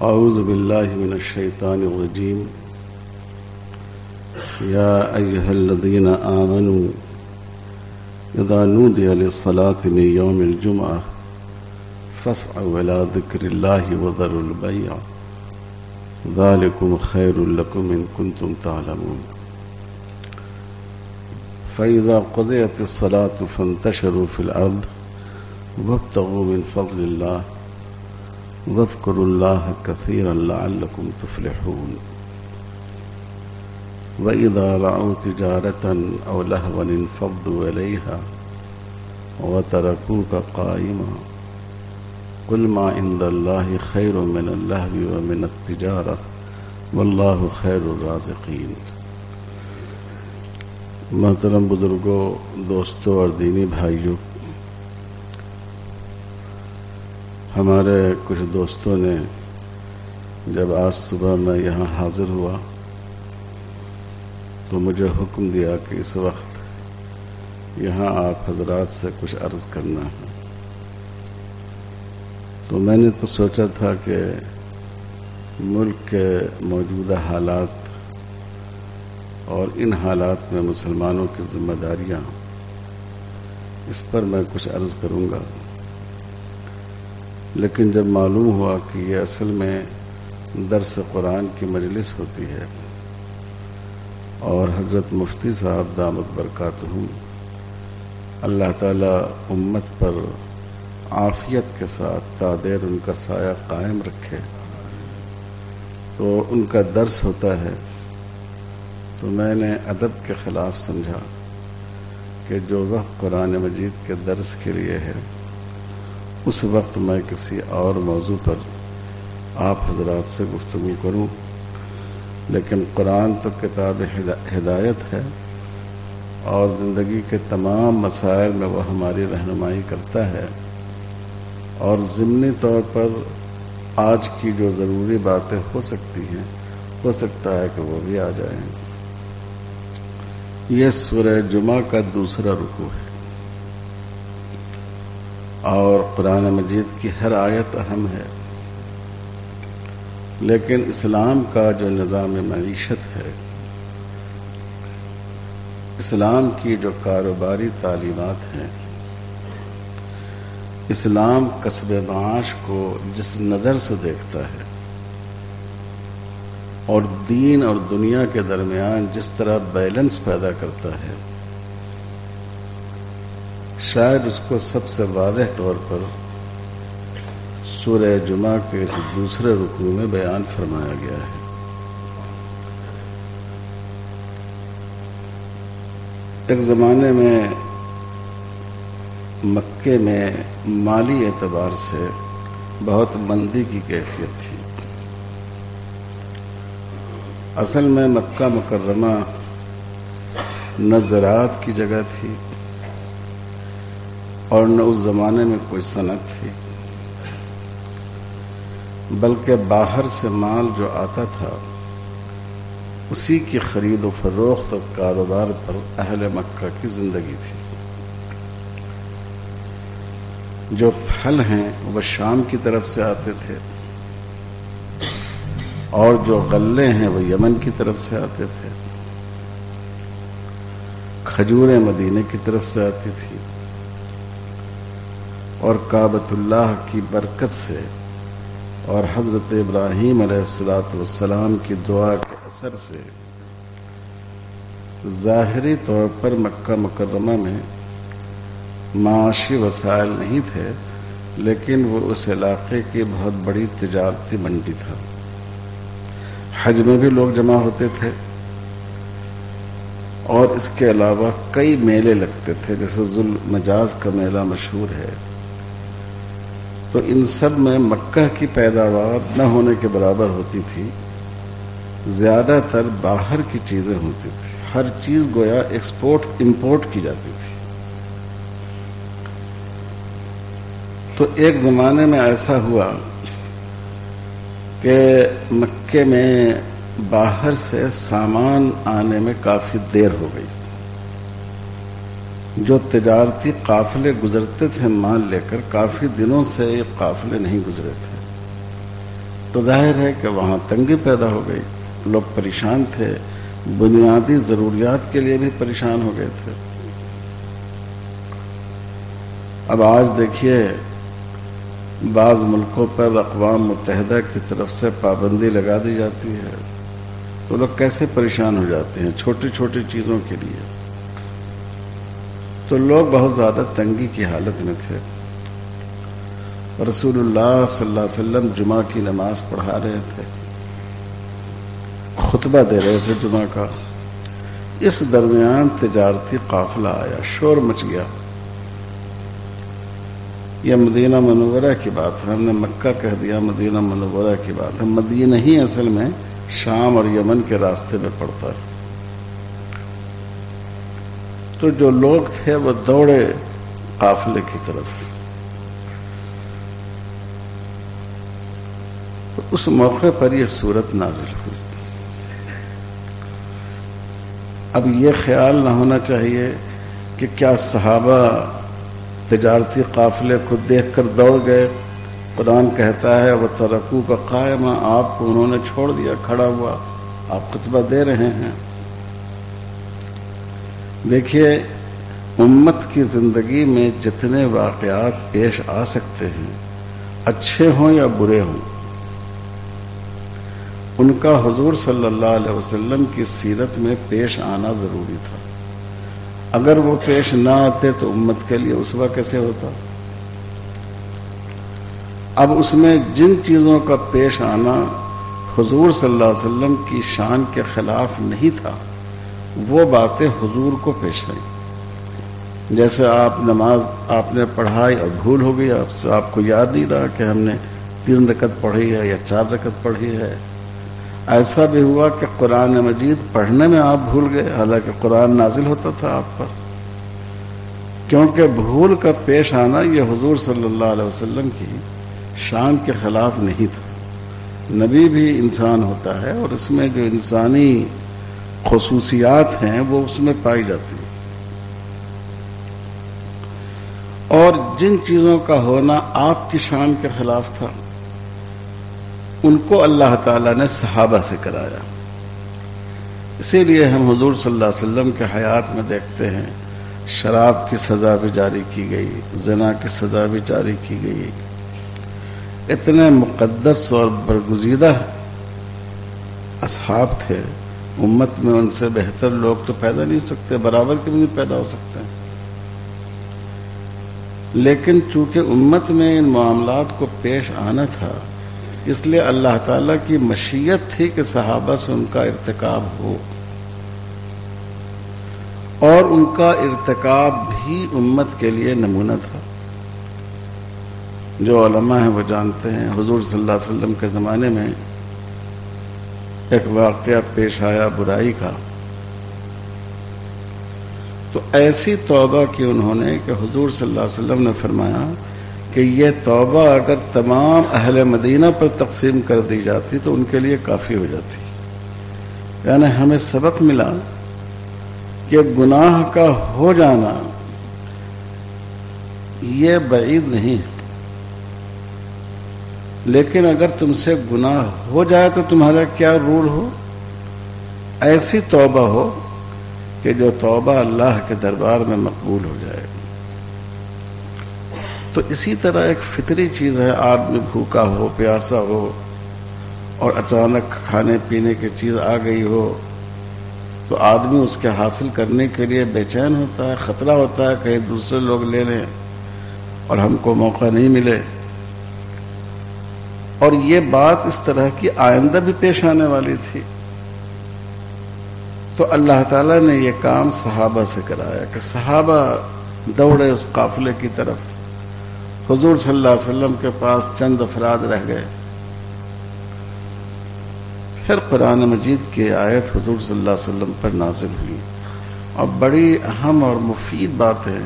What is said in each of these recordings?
أعوذ بالله من الشيطان الرجيم. يا أيها الذين آمنوا إذا نودي للصلاة من يوم الجمعة فاسعوا إلى ذكر الله وذروا البيع ذلكم خير لكم إن كنتم تعلمون. فإذا قضيت الصلاة فانتشروا في الأرض وابتغوا من فضل الله واذكروا الله كثيرا لعلكم تفلحون. وإذا رأوا تجارة أو لهوا انفضوا إليها وتركوك قائما قل ما عند الله خير من اللهو ومن التجارة والله خير الرازقين. محترم بزرگوں، دوستوں اور دینی بھائیوں، ہمارے کچھ دوستوں نے جب آج صبح میں یہاں حاضر ہوا تو مجھے حکم دیا کہ اس وقت یہاں آپ حضرات سے کچھ عرض کرنا ہے. تو میں نے تو سوچا تھا کہ ملک کے موجودہ حالات اور ان حالات میں مسلمانوں کی ذمہ داریاں، اس پر میں کچھ عرض کروں گا. لیکن جب معلوم ہوا کہ یہ اصل میں درس قرآن کی مجلس ہوتی ہے اور حضرت مفتی صاحب دامت برکاتہم اللہ تعالی امت پر عافیت کے ساتھ تادیر ان کا سایہ قائم رکھے، تو ان کا درس ہوتا ہے، تو میں نے ادب کے خلاف سمجھا کہ جو وقت قرآن مجید کے درس کے لیے ہے اس وقت میں کسی اور موضوع پر آپ حضرات سے گفتگو کروں. لیکن قرآن تو کتاب ہدایت ہے اور زندگی کے تمام مسائل میں وہ ہماری رہنمائی کرتا ہے، اور ضمنی طور پر آج کی جو ضروری باتیں ہو سکتی ہیں، ہو سکتا ہے کہ وہ بھی آ جائیں. یہ سورہ جمعہ کا دوسرا رکوع ہے اور قرآن مجید کی ہر آیت اہم ہے، لیکن اسلام کا جو نظام معیشت ہے، اسلام کی جو کاروباری تعلیمات ہیں، اسلام کسب معاش کو جس نظر سے دیکھتا ہے اور دین اور دنیا کے درمیان جس طرح بیلنس پیدا کرتا ہے، شاید اس کو سب سے واضح طور پر سورہ جمعہ کے اس دوسرے رکوع میں بیان فرمایا گیا ہے. ایک زمانے میں مکے میں مالی اعتبار سے بہت مندی کی کیفیت تھی. اصل میں مکہ مکرمہ نہ زراعت کی جگہ تھی اور نہ اس زمانے میں کوئی صنعت تھی، بلکہ باہر سے مال جو آتا تھا اسی کی خرید و فروخت اور کاروبار پر اہل مکہ کی زندگی تھی. جو پھل ہیں وہ شام کی طرف سے آتے تھے اور جو غلے ہیں وہ یمن کی طرف سے آتے تھے. کھجوریں مدینے کی طرف سے آتی تھی اور کعبۃ اللہ کی برکت سے اور حضرت ابراہیم علیہ السلام کی دعا کے اثر سے ظاہری طور پر مکہ مکرمہ میں معاشی وسائل نہیں تھے، لیکن وہ اس علاقے کی بہت بڑی تجارتی منڈی تھا. حج میں بھی لوگ جمع ہوتے تھے اور اس کے علاوہ کئی میلے لگتے تھے، جیسے ذوالمجاز کا میلہ مشہور ہے. تو ان سب میں مکہ کی پیداوار نہ ہونے کے برابر ہوتی تھی، زیادہ تر باہر کی چیزیں ہوتی تھی. ہر چیز گویا ایکسپورٹ امپورٹ کی جاتی تھی. تو ایک زمانے میں ایسا ہوا کہ مکے میں باہر سے سامان آنے میں کافی دیر ہو گئی. جو تجارتی قافلے گزرتے تھے مال لے کر، کافی دنوں سے یہ قافلے نہیں گزرے تھے. تو ظاہر ہے کہ وہاں تنگی پیدا ہو گئی، لوگ پریشان تھے، بنیادی ضروریات کے لیے بھی پریشان ہو گئے تھے۔ اب آج دیکھیے بعض ملکوں پر اقوام متحدہ کی طرف سے پابندی لگا دی جاتی ہے تو لوگ کیسے پریشان ہو جاتے ہیں چھوٹی چھوٹی چیزوں کے لیے۔ تو لوگ بہت زیادہ تنگی کی حالت میں تھے۔ رسول اللہ صلی اللہ علیہ وسلم جمعہ کی نماز پڑھا رہے تھے، خطبہ دے رہے تھے جمعہ کا۔ اس درمیان تجارتی قافلہ آیا، شور مچ گیا۔ یہ مدینہ منورہ کی بات ہے، ہم نے مکہ کہہ دیا، مدینہ منورہ کی بات ہے۔ مدینہ ہی اصل میں شام اور یمن کے راستے میں پڑتا ہے۔ تو جو لوگ تھے وہ دوڑے قافلے کی طرف۔ تو اس موقع پر یہ سورت نازل ہوئی۔ اب یہ خیال نہ ہونا چاہیے کہ کیا صحابہ تجارتی قافلے کو دیکھ کر دوڑ گئے۔ قرآن کہتا ہے وَتَرَكُوكَ قَائِمًا، آپ کو انہوں نے چھوڑ دیا کھڑا ہوا، آپ خطبہ دے رہے ہیں۔ دیکھیے امت کی زندگی میں جتنے واقعات پیش آ سکتے ہیں، اچھے ہوں یا برے ہوں، ان کا حضور صلی اللہ علیہ وسلم کی سیرت میں پیش آنا ضروری تھا۔ اگر وہ پیش نہ آتے تو امت کے لیے اسوہ کیسے ہوتا؟ اب اس میں جن چیزوں کا پیش آنا حضور صلی اللہ علیہ وسلم کی شان کے خلاف نہیں تھا، وہ باتیں حضور کو پیش آئیں۔ جیسے نماز آپ نے پڑھائی اور بھول ہو گئی، آپ کو یاد نہیں رہا کہ ہم نے 3 رکعت پڑھی ہے یا 4 رکعت پڑھی ہے۔ ایسا بھی ہوا کہ قرآن مجید پڑھنے میں آپ بھول گئے، حالانکہ قرآن نازل ہوتا تھا آپ پر۔ کیونکہ بھول کا پیش آنا یہ حضور صلی اللہ علیہ وسلم کی شان کے خلاف نہیں تھا۔ نبی بھی انسان ہوتا ہے اور اس میں جو انسانی خصوصیات ہیں وہ اس میں پائی جاتی ہیں، اور جن چیزوں کا ہونا آپ کی شان کے خلاف تھا ان کو اللہ تعالیٰ نے صحابہ سے کرایا۔ اسی لیے ہم حضور صلی اللہ علیہ وسلم کے حیات میں دیکھتے ہیں شراب کی سزا بھی جاری کی گئی، زنا کی سزا بھی جاری کی گئی۔ اتنے مقدس اور برگزیدہ اصحاب تھے، امت میں ان سے بہتر لوگ تو پیدا نہیں ہو سکتے، برابر کے بھی نہیں پیدا ہو سکتے۔ لیکن چونکہ امت میں ان معاملات کو پیش آنا تھا، اس لیے اللہ تعالیٰ کی مشیت تھی کہ صحابہ سے ان کا ارتکاب ہو، اور ان کا ارتکاب بھی امت کے لیے نمونہ تھا۔ جو علماء ہیں وہ جانتے ہیں، حضور صلی اللہ علیہ وسلم کے زمانے میں ایک واقعہ پیش آیا برائی کا، تو ایسی توبہ کی انہوں نے کہ حضور صلی اللہ علیہ وسلم نے فرمایا کہ یہ توبہ اگر تمام اہل مدینہ پر تقسیم کر دی جاتی تو ان کے لیے کافی ہو جاتی۔ یعنی ہمیں سبق ملا کہ گناہ کا ہو جانا یہ بعید نہیں ہے، لیکن اگر تم سے گناہ ہو جائے تو تمہارا کیا رول ہو؟ ایسی توبہ ہو کہ جو توبہ اللہ کے دربار میں مقبول ہو جائے۔ تو اسی طرح ایک فطری چیز ہے، آدمی بھوکا ہو، پیاسا ہو، اور اچانک کھانے پینے کی چیز آ گئی ہو تو آدمی اس کے حاصل کرنے کے لیے بے چین ہوتا ہے، خطرہ ہوتا ہے کہیں دوسرے لوگ لے لیں اور ہم کو موقع نہیں ملے۔ اور یہ بات اس طرح کی آئندہ بھی پیش آنے والی تھی، تو اللہ تعالیٰ نے یہ کام صحابہ سے کرایا کہ صحابہ دوڑے اس قافلے کی طرف۔ حضور صلی اللہ علیہ وسلم کے پاس چند افراد رہ گئے۔ پھر قرآن مجید کی آیت حضور صلی اللہ علیہ وسلم پر نازل ہوئی، اور بڑی اہم اور مفید باتیں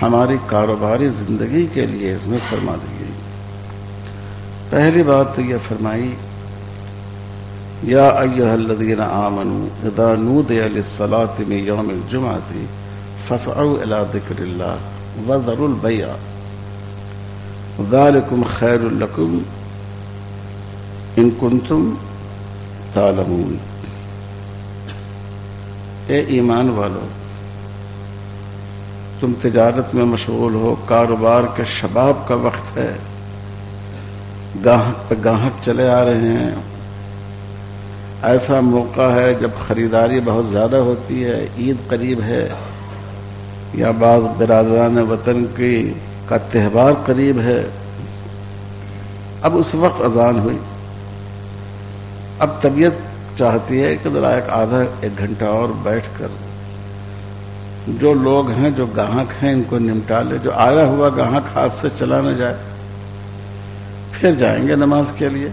ہماری کاروباری زندگی کے لیے اس میں فرما دی گئی۔ پہلی بات تو یہ فرمائی یا ایھا الذین آمنوا اذا نودی للصلاۃ من یوم الجمعۃ فاسعوا الی ذکر اللہ وذروا البیع ذالکم خیر لکم ان کنتم تعلمون، اے ایمان والو تم تجارت میں مشغول ہو، کاروبار کے شباب کا وقت ہے، گاہک پہ گاہک چلے آ رہے ہیں، ایسا موقع ہے جب خریداری بہت زیادہ ہوتی ہے، عید قریب ہے یا بعض برادران وطن کا تہوار قریب ہے، اب اس وقت اذان ہوئی، اب طبیعت چاہتی ہے کہ ذرا ایک گھنٹہ اور بیٹھ کر جو لوگ ہیں، جو گاہک ہیں، ان کو نمٹا لے، جو آیا ہوا گاہک ہاتھ سے چلا نہ جائے، پھر جائیں گے نماز کے لیے۔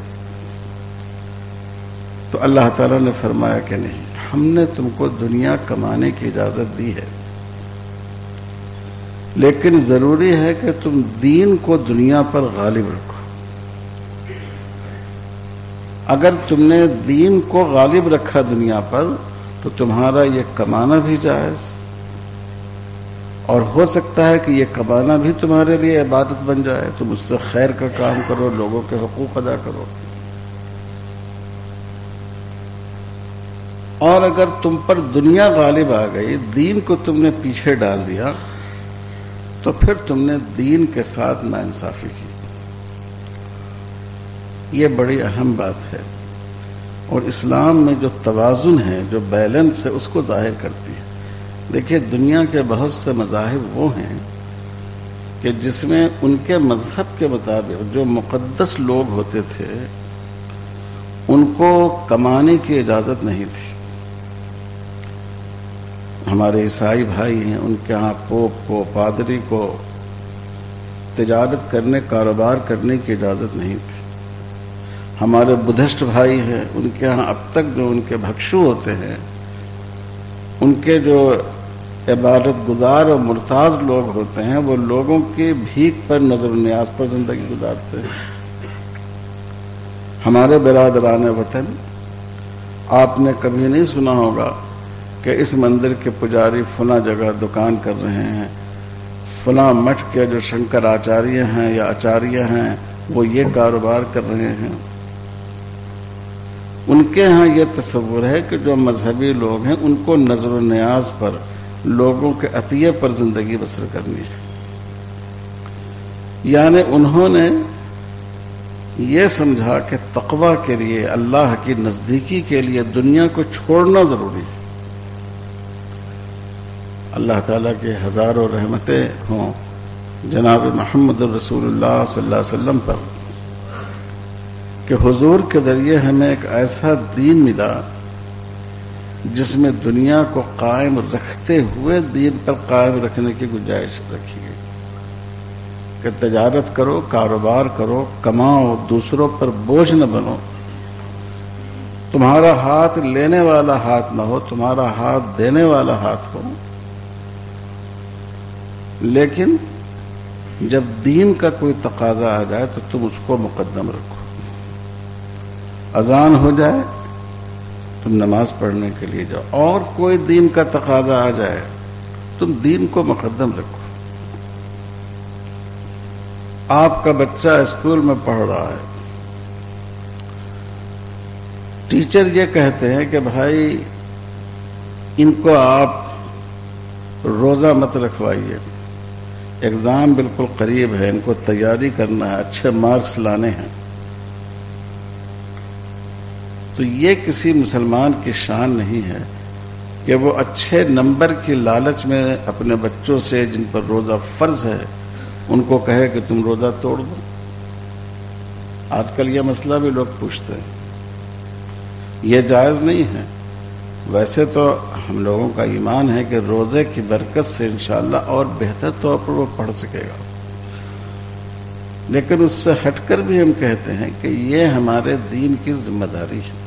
تو اللہ تعالیٰ نے فرمایا کہ نہیں، ہم نے تم کو دنیا کمانے کی اجازت دی ہے، لیکن ضروری ہے کہ تم دین کو دنیا پر غالب رکھو۔ اگر تم نے دین کو غالب رکھا دنیا پر تو تمہارا یہ کمانا بھی جائز، اور ہو سکتا ہے کہ یہ کمانا بھی تمہارے لیے عبادت بن جائے، تم اس سے خیر کا کام کرو، لوگوں کے حقوق ادا کرو۔ اور اگر تم پر دنیا غالب آ گئی، دین کو تم نے پیچھے ڈال دیا، تو پھر تم نے دین کے ساتھ ناانصافی کی۔ یہ بڑی اہم بات ہے، اور اسلام میں جو توازن ہے، جو بیلنس ہے، اس کو ظاہر کرتی ہے۔ دیکھیے، دنیا کے بہت سے مذاہب وہ ہیں کہ جس میں ان کے مذہب کے مطابق جو مقدس لوگ ہوتے تھے ان کو کمانے کی اجازت نہیں تھی۔ ہمارے عیسائی بھائی ہیں، ان کے ہاں پوپ کو، پادری کو تجارت کرنے، کاروبار کرنے کی اجازت نہیں تھی۔ ہمارے بدھسٹ بھائی ہیں، ان کے ہاں اب تک جو ان کے بھکشو ہوتے ہیں، ان کے جو عبادت گزار اور مرتاض لوگ ہوتے ہیں، وہ لوگوں کی بھیک پر، نظر و نیاز پر زندگی گزارتے ہیں۔ ہمارے برادران وطن، آپ نے کبھی نہیں سنا ہوگا کہ اس مندر کے پجاری فلاں جگہ دکان کر رہے ہیں، فلاں مٹھ کے جو شنکر آچاریہ ہیں یا آچاریہ ہیں وہ یہ کاروبار کر رہے ہیں۔ ان کے ہاں یہ تصور ہے کہ جو مذہبی لوگ ہیں ان کو نظر و نیاز پر، لوگوں کے عطیے پر زندگی بسر کرنی ہے۔ یعنی انہوں نے یہ سمجھا کہ تقویٰ کے لیے، اللہ کی نزدیکی کے لیے دنیا کو چھوڑنا ضروری ہے۔ اللہ تعالیٰ کے ہزاروں رحمتیں ہوں جناب محمد رسول اللہ صلی اللہ علیہ وسلم پر کہ حضور کے ذریعے ہمیں ایک ایسا دین ملا جس میں دنیا کو قائم رکھتے ہوئے دین پر قائم رکھنے کی گنجائش رکھی گئی کہ تجارت کرو، کاروبار کرو، کماؤ، دوسروں پر بوجھ نہ بنو، تمہارا ہاتھ لینے والا ہاتھ نہ ہو، تمہارا ہاتھ دینے والا ہاتھ ہو، لیکن جب دین کا کوئی تقاضا آ جائے تو تم اس کو مقدم رکھو۔ اذان ہو جائے تم نماز پڑھنے کے لیے جاؤ، اور کوئی دین کا تقاضا آ جائے تم دین کو مقدم رکھو۔ آپ کا بچہ اسکول میں پڑھ رہا ہے، ٹیچر یہ کہتے ہیں کہ بھائی ان کو آپ روزہ مت رکھوائیے، ایگزام بالکل قریب ہے، ان کو تیاری کرنا ہے، اچھے مارکس لانے ہیں، تو یہ کسی مسلمان کی شان نہیں ہے کہ وہ اچھے نمبر کی لالچ میں اپنے بچوں سے جن پر روزہ فرض ہے ان کو کہے کہ تم روزہ توڑ دو۔ آج کل یہ مسئلہ بھی لوگ پوچھتے ہیں، یہ جائز نہیں ہے۔ ویسے تو ہم لوگوں کا ایمان ہے کہ روزے کی برکت سے انشاءاللہ اور بہتر طور پر وہ پڑھ سکے گا، لیکن اس سے ہٹ کر بھی ہم کہتے ہیں کہ یہ ہمارے دین کی ذمہ داری ہے،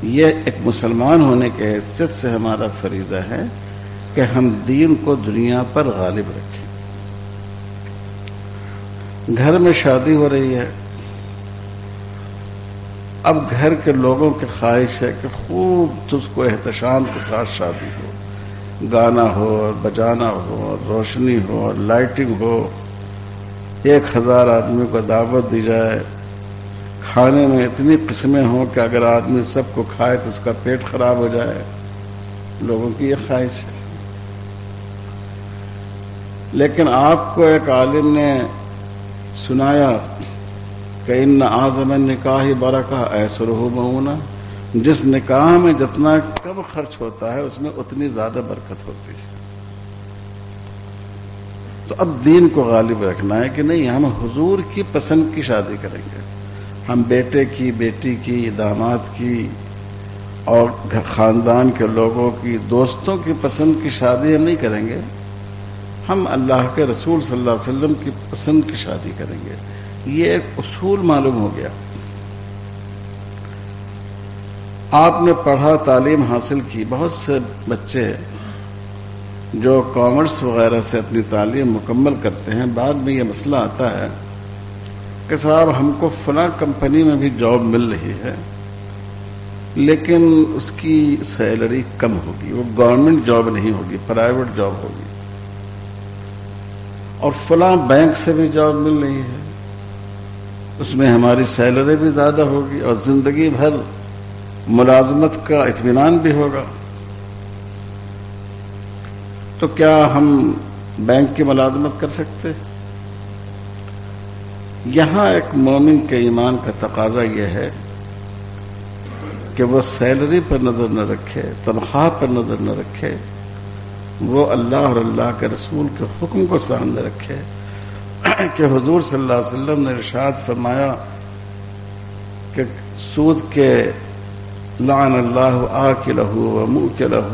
یہ ایک مسلمان ہونے کے حیثیت سے ہمارا فریضہ ہے کہ ہم دین کو دنیا پر غالب رکھیں۔ گھر میں شادی ہو رہی ہے، اب گھر کے لوگوں کی خواہش ہے کہ خوب اس کو احتشام کے ساتھ شادی ہو، گانا ہو اور بجانا ہو اور روشنی ہو اور لائٹنگ ہو، 1000 آدمی کو دعوت دی جائے، کھانے میں اتنی قسمیں ہوں کہ اگر آدمی سب کو کھائے تو اس کا پیٹ خراب ہو جائے، لوگوں کی یہ خواہش ہے۔ لیکن آپ کو ایک عالم نے سنایا کہ ان اعظم النکاح برکہ ایسرہ مؤونہ، جس نکاح میں جتنا کم خرچ ہوتا ہے اس میں اتنی زیادہ برکت ہوتی ہے۔ تو اب دین کو غالب رکھنا ہے کہ نہیں، ہم حضور کی پسند کی شادی کریں گے، ہم بیٹے کی، بیٹی کی، داماد کی اور خاندان کے لوگوں کی، دوستوں کی پسند کی شادی ہم نہیں کریں گے، ہم اللہ کے رسول صلی اللہ علیہ وسلم کی پسند کی شادی کریں گے۔ یہ ایک اصول معلوم ہو گیا۔ آپ نے پڑھا، تعلیم حاصل کی، بہت سے بچے جو کامرس وغیرہ سے اپنی تعلیم مکمل کرتے ہیں، بعد میں یہ مسئلہ آتا ہے کہ صاحب ہم کو فلاں کمپنی میں بھی جاب مل رہی ہے لیکن اس کی سیلری کم ہوگی، وہ گورنمنٹ جاب نہیں ہوگی، پرائیویٹ جاب ہوگی، اور فلاں بینک سے بھی جاب مل رہی ہے، اس میں ہماری سیلری بھی زیادہ ہوگی اور زندگی بھر ملازمت کا اطمینان بھی ہوگا، تو کیا ہم بینک کی ملازمت کر سکتے؟ یہاں ایک مومن کے ایمان کا تقاضا یہ ہے کہ وہ سیلری پر نظر نہ رکھے، تنخواہ پر نظر نہ رکھے، وہ اللہ اور اللہ کے رسول کے حکم کو سامنے رکھے کہ حضور صلی اللہ علیہ وسلم نے ارشاد فرمایا کہ سود کے لعن اللہ آکلہ و موکلہ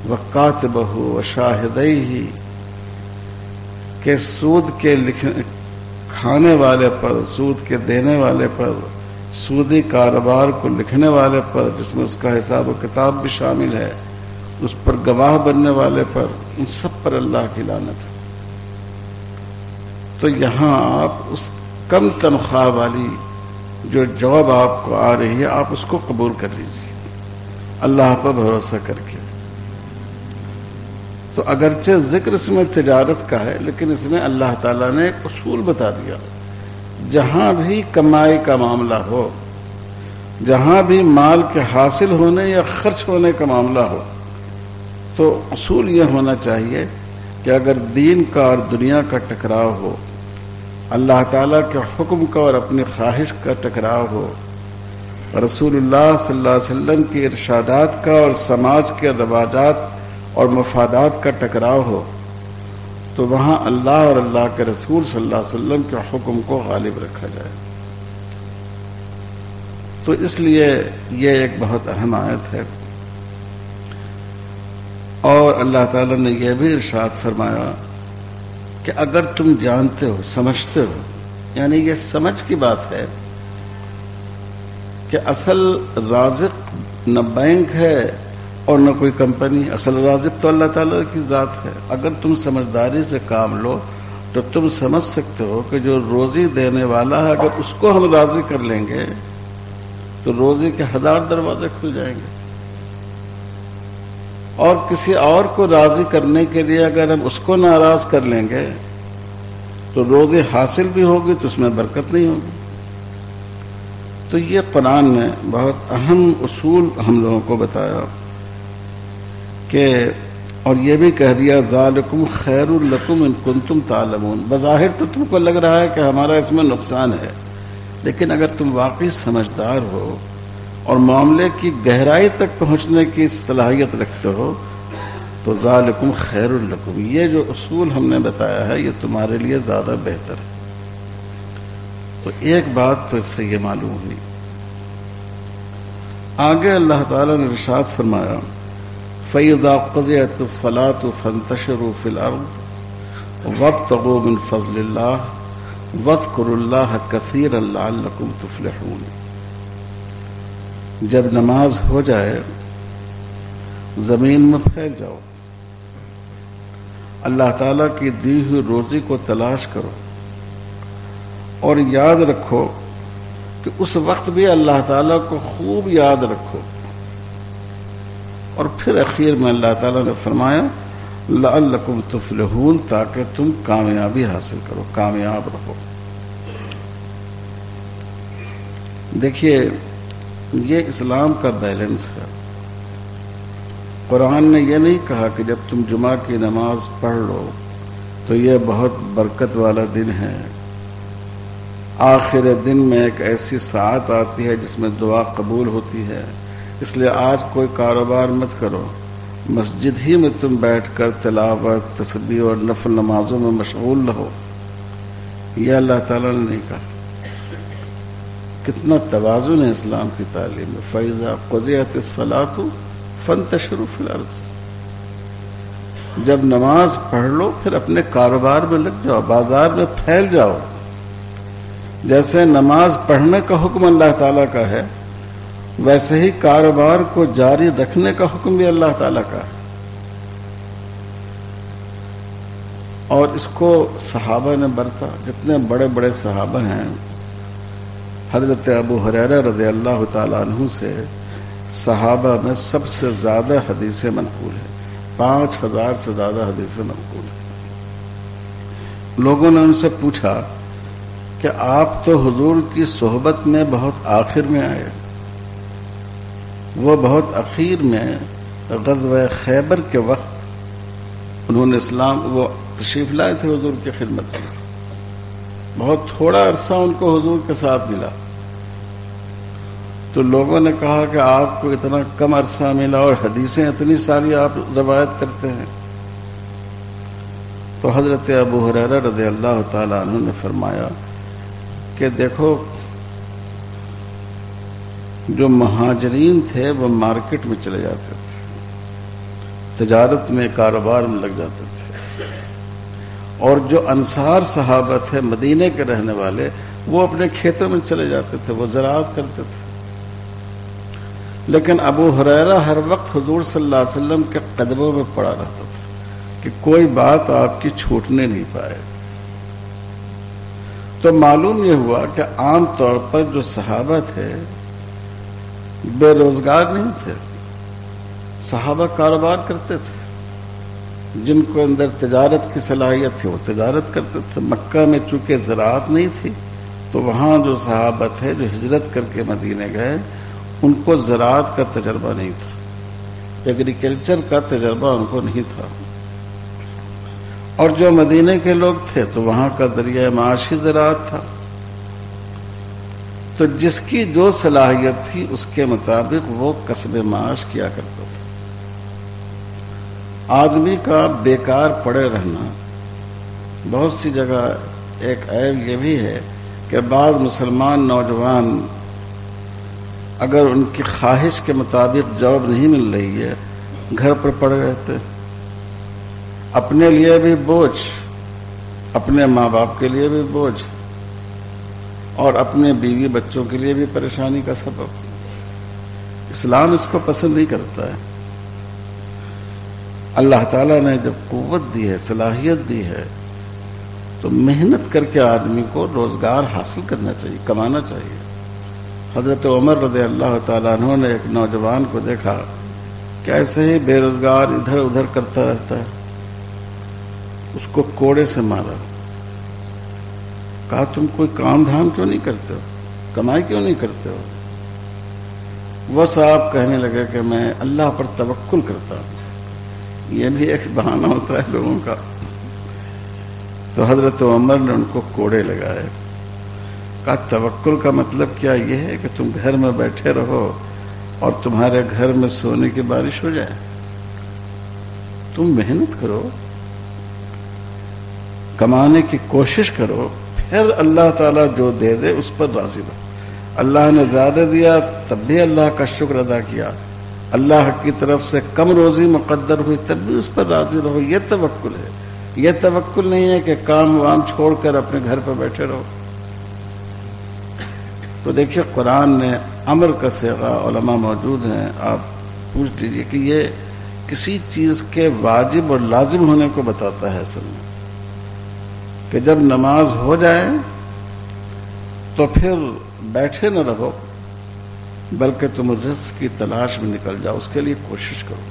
وکاتبہ وشاہدیہ، کہ سود کے کھانے والے پر، سود کے دینے والے پر، سودی کاروبار کو لکھنے والے پر، جس میں اس کا حساب و کتاب بھی شامل ہے، اس پر گواہ بننے والے پر، ان سب پر اللہ کی لعنت ہے۔ تو یہاں آپ اس کم تنخواہ والی جو جاب آپ کو آ رہی ہے آپ اس کو قبول کر لیجیے اللہ پر بھروسہ کر کے۔ تو اگرچہ ذکر اس میں تجارت کا ہے لیکن اس میں اللہ تعالیٰ نے ایک اصول بتا دیا، جہاں بھی کمائی کا معاملہ ہو، جہاں بھی مال کے حاصل ہونے یا خرچ ہونے کا معاملہ ہو، تو اصول یہ ہونا چاہیے کہ اگر دین کا اور دنیا کا ٹکراؤ ہو، اللہ تعالیٰ کے حکم کا اور اپنی خواہش کا ٹکراؤ ہو، رسول اللہ صلی اللہ علیہ وسلم کی ارشادات کا اور سماج کے رواجات اور مفادات کا ٹکراؤ ہو، تو وہاں اللہ اور اللہ کے رسول صلی اللہ علیہ وسلم کے حکم کو غالب رکھا جائے۔ تو اس لیے یہ ایک بہت اہم آیت ہے، اور اللہ تعالیٰ نے یہ بھی ارشاد فرمایا کہ اگر تم جانتے ہو، سمجھتے ہو، یعنی یہ سمجھ کی بات ہے کہ اصل رازق نہ بینک ہے اور نہ کوئی کمپنی، اصل رازق تو اللہ تعالیٰ کی ذات ہے۔ اگر تم سمجھداری سے کام لو تو تم سمجھ سکتے ہو کہ جو روزی دینے والا ہے، اگر اس کو ہم راضی کر لیں گے تو روزی کے 1000 دروازے کھل جائیں گے، اور کسی اور کو راضی کرنے کے لیے اگر ہم اس کو ناراض کر لیں گے تو روزی حاصل بھی ہوگی تو اس میں برکت نہیں ہوگی۔ تو یہ قرآن نے بہت اہم اصول ہم لوگوں کو بتایا کہ، اور یہ بھی کہہ دیا ذالکم خیر لکم ان کنتم تعلمون۔ بظاہر تو تم کو لگ رہا ہے کہ ہمارا اس میں نقصان ہے، لیکن اگر تم واقعی سمجھدار ہو اور معاملے کی گہرائی تک پہنچنے کی صلاحیت رکھتے ہو تو ذالکم خیر لکم، یہ جو اصول ہم نے بتایا ہے یہ تمہارے لیے زیادہ بہتر ہے۔ تو ایک بات تو اس سے یہ معلوم ہوئی۔ آگے اللہ تعالیٰ نے ارشاد فرمایا فَإِذَا قُضِيَتِ الصَّلَاةُ فَانتَشِرُوا فِي الْأَرْضِ وَابْتَغُوا مِنْ فَضْلِ اللَّهِ وَاذْكُرُوا اللَّهَ كَثِيرًا لَعَلَّكُمْ تُفْلِحُونَ۔ جب نماز ہو جائے زمین میں پھیل جاؤ، اللہ تعالیٰ کی دی ہوئی روزی کو تلاش کرو، اور یاد رکھو کہ اس وقت بھی اللہ تعالیٰ کو خوب یاد رکھو۔ اور پھر اخیر میں اللہ تعالیٰ نے فرمایا لعلکم تفلحون، تاکہ تم کامیابی حاصل کرو، کامیاب رہو۔ دیکھیے یہ اسلام کا بیلنس ہے. قرآن نے یہ نہیں کہا کہ جب تم جمعہ کی نماز پڑھ لو تو یہ بہت برکت والا دن ہے. آخر دن میں ایک ایسی ساعت آتی ہے جس میں دعا قبول ہوتی ہے، اس لیے آج کوئی کاروبار مت کرو، مسجد ہی میں تم بیٹھ کر تلاوت، تسبیح اور نفل نمازوں میں مشغول رہو. یہ اللہ تعالیٰ نے نہیں کہا. کتنا توازن ہے اسلام کی تعلیم میں. فَإِذَا قُضِيَتِ الصَّلَاةُ فَانتَشِرُوا فِي الْأَرْضِ. جب نماز پڑھ لو پھر اپنے کاروبار میں لگ جاؤ، بازار میں پھیل جاؤ. جیسے نماز پڑھنے کا حکم اللہ تعالیٰ کا ہے، ویسے ہی کاروبار کو جاری رکھنے کا حکم بھی اللہ تعالیٰ کا ہے. اور اس کو صحابہ نے برتا. جتنے بڑے بڑے صحابہ ہیں، حضرت ابو ہریرہ رضی اللہ تعالیٰ عنہ سے صحابہ میں سب سے زیادہ حدیثیں منقول ہیں. 5000 سے زیادہ حدیثیں منقول ہیں. لوگوں نے ان سے پوچھا کہ آپ تو حضور کی صحبت میں بہت آخر میں آئے. وہ بہت اخیر میں غزوہ خیبر کے وقت انہوں نے وہ تشریف لائے تھے حضور کی خدمت میں. بہت تھوڑا عرصہ ان کو حضور کے ساتھ ملا. تو لوگوں نے کہا کہ آپ کو اتنا کم عرصہ ملا اور حدیثیں اتنی ساری آپ روایت کرتے ہیں. تو حضرت ابو ہریرہ رضی اللہ تعالی عنہ نے فرمایا کہ دیکھو، جو مہاجرین تھے وہ مارکیٹ میں چلے جاتے تھے، تجارت میں، کاروبار میں لگ جاتے تھے، اور جو انصار صحابہ تھے مدینے کے رہنے والے وہ اپنے کھیتوں میں چلے جاتے تھے، وہ زراعت کرتے تھے. لیکن ابو ہریرہ ہر وقت حضور صلی اللہ علیہ وسلم کے قدموں میں پڑا رہتا تھا کہ کوئی بات آپ کی چھوٹنے نہیں پائے. تو معلوم یہ ہوا کہ عام طور پر جو صحابہ تھے بے روزگار نہیں تھے. صحابہ کاروبار کرتے تھے. جن کو اندر تجارت کی صلاحیت تھی وہ تجارت کرتے تھے. مکہ میں چونکہ زراعت نہیں تھی تو وہاں جو صحابہ تھے جو ہجرت کر کے مدینے گئے ان کو زراعت کا تجربہ نہیں تھا، ایگریکلچر کا تجربہ ان کو نہیں تھا. اور جو مدینے کے لوگ تھے تو وہاں کا ذریعہ معاش ہی زراعت تھا. تو جس کی جو صلاحیت تھی اس کے مطابق وہ کسب معاش کیا کرتا تھا. آدمی کا بیکار پڑے رہنا بہت سی جگہ ایک عیب یہ بھی ہے کہ بعض مسلمان نوجوان اگر ان کی خواہش کے مطابق جاب نہیں مل رہی ہے گھر پر پڑے رہتے، اپنے لیے بھی بوجھ، اپنے ماں باپ کے لیے بھی بوجھ، اور اپنے بیوی بچوں کے لیے بھی پریشانی کا سبب. اسلام اس کو پسند نہیں کرتا ہے. اللہ تعالیٰ نے جب قوت دی ہے، صلاحیت دی ہے، تو محنت کر کے آدمی کو روزگار حاصل کرنا چاہیے، کمانا چاہیے. حضرت عمر رضی اللہ تعالیٰ عنہ نے ایک نوجوان کو دیکھا کہ ایسے ہی بے روزگار ادھر ادھر کرتا رہتا ہے. اس کو کوڑے سے مارا. کہا تم کوئی کام دھام کیوں نہیں کرتے ہو، کمائی کیوں نہیں کرتے ہو؟ وہ صاحب کہنے لگے کہ میں اللہ پر توکل کرتا ہوں. یہ بھی ایک بہانہ ہوتا ہے لوگوں کا. تو حضرت عمر نے ان کو کوڑے لگائے. کہا توکل کا مطلب کیا یہ ہے کہ تم گھر میں بیٹھے رہو اور تمہارے گھر میں سونے کی بارش ہو جائے؟ تم محنت کرو، کمانے کی کوشش کرو، پھر اللہ تعالیٰ جو دے دے اس پر راضی رہو. اللہ نے زیادہ دیا تب بھی اللہ کا شکر ادا کیا، اللہ کی طرف سے کم روزی مقدر ہوئی تب بھی اس پر راضی رہو. یہ توکل ہے. یہ توکل نہیں ہے کہ کام وام چھوڑ کر اپنے گھر پر بیٹھے رہو. تو دیکھیے قرآن نے امر کا صیغہ، علماء موجود ہیں، آپ پوچھ لیجئے کہ یہ کسی چیز کے واجب اور لازم ہونے کو بتاتا ہے اصل میں، کہ جب نماز ہو جائے تو پھر بیٹھے نہ رہو بلکہ تم رزق کی تلاش میں نکل جاؤ، اس کے لیے کوشش کرو.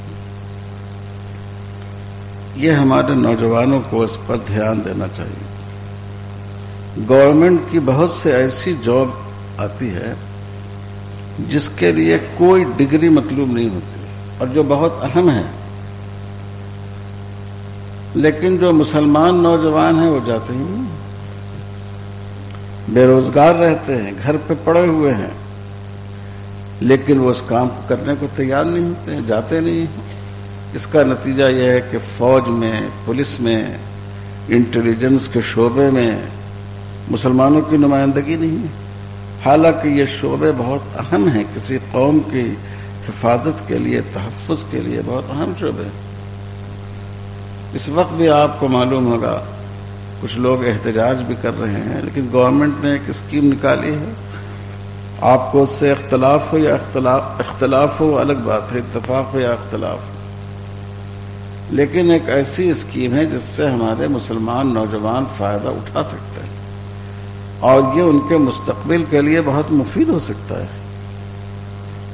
یہ ہمارے نوجوانوں کو اس پر دھیان دینا چاہیے. گورنمنٹ کی بہت سے ایسی جاب آتی ہے جس کے لیے کوئی ڈگری مطلوب نہیں ہوتی اور جو بہت اہم ہے، لیکن جو مسلمان نوجوان ہیں وہ جاتے ہی نہیں، بے روزگار رہتے ہیں، گھر پہ پڑے ہوئے ہیں، لیکن وہ اس کام کو کرنے کو تیار نہیں ہوتے ہیں، جاتے نہیں ہیں۔ اس کا نتیجہ یہ ہے کہ فوج میں، پولیس میں، انٹیلیجنس کے شعبے میں مسلمانوں کی نمائندگی نہیں ہے، حالانکہ یہ شعبے بہت اہم ہیں، کسی قوم کی حفاظت کے لیے، تحفظ کے لیے بہت اہم شعبے ہیں۔ اس وقت بھی آپ کو معلوم ہوگا کچھ لوگ احتجاج بھی کر رہے ہیں، لیکن گورنمنٹ نے ایک اسکیم نکالی ہے، آپ کو اس سے اختلاف ہو یا اختلاف ہو الگ بات ہے، اتفاق ہو یا اختلاف ہو، لیکن ایک ایسی اسکیم ہے جس سے ہمارے مسلمان نوجوان فائدہ اٹھا سکتے ہیں اور یہ ان کے مستقبل کے لیے بہت مفید ہو سکتا ہے۔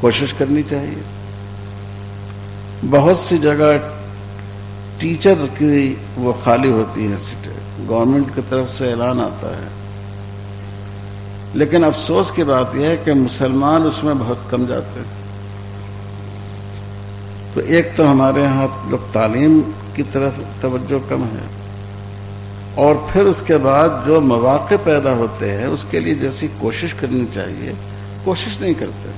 کوشش کرنی چاہیے۔ بہت سی جگہ ٹیچر کی وہ خالی ہوتی ہے سیٹیں، گورنمنٹ کی طرف سے اعلان آتا ہے، لیکن افسوس کی بات یہ ہے کہ مسلمان اس میں بہت کم جاتے ہیں۔ تو ایک تو ہمارے ہاں لوگ تعلیم کی طرف توجہ کم ہے، اور پھر اس کے بعد جو مواقع پیدا ہوتے ہیں اس کے لیے جیسی کوشش کرنی چاہیے کوشش نہیں کرتے۔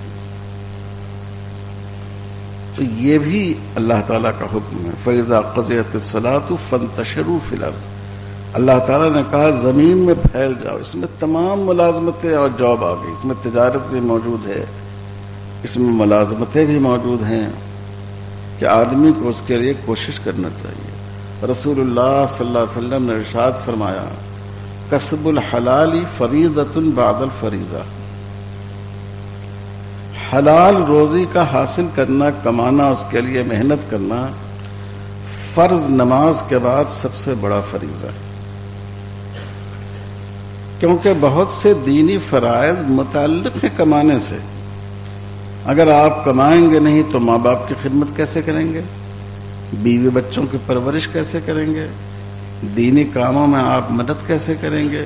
تو یہ بھی اللہ تعالیٰ کا حکم ہے، فَإِذَا قُضِيَتِ الصَّلَاةُ فَانتَشِرُوا فِي الْأَرْضِ۔ اللہ تعالیٰ نے کہا زمین میں پھیل جاؤ۔ اس میں تمام ملازمتیں اور جاب آ گئی، اس میں تجارت بھی موجود ہے، اس میں ملازمتیں بھی موجود ہیں کہ آدمی کو اس کے لیے کوشش کرنا چاہیے۔ رسول اللہ صلی اللہ علیہ وسلم نے ارشاد فرمایا کسب الحلال فریضۃ بعد الفریضہ، حلال روزی کا حاصل کرنا، کمانا، اس کے لیے محنت کرنا فرض نماز کے بعد سب سے بڑا فریضہ ہے، کیونکہ بہت سے دینی فرائض متعلق ہیں کمانے سے۔ اگر آپ کمائیں گے نہیں تو ماں باپ کی خدمت کیسے کریں گے، بیوی بچوں کی پرورش کیسے کریں گے، دینی کاموں میں آپ مدد کیسے کریں گے،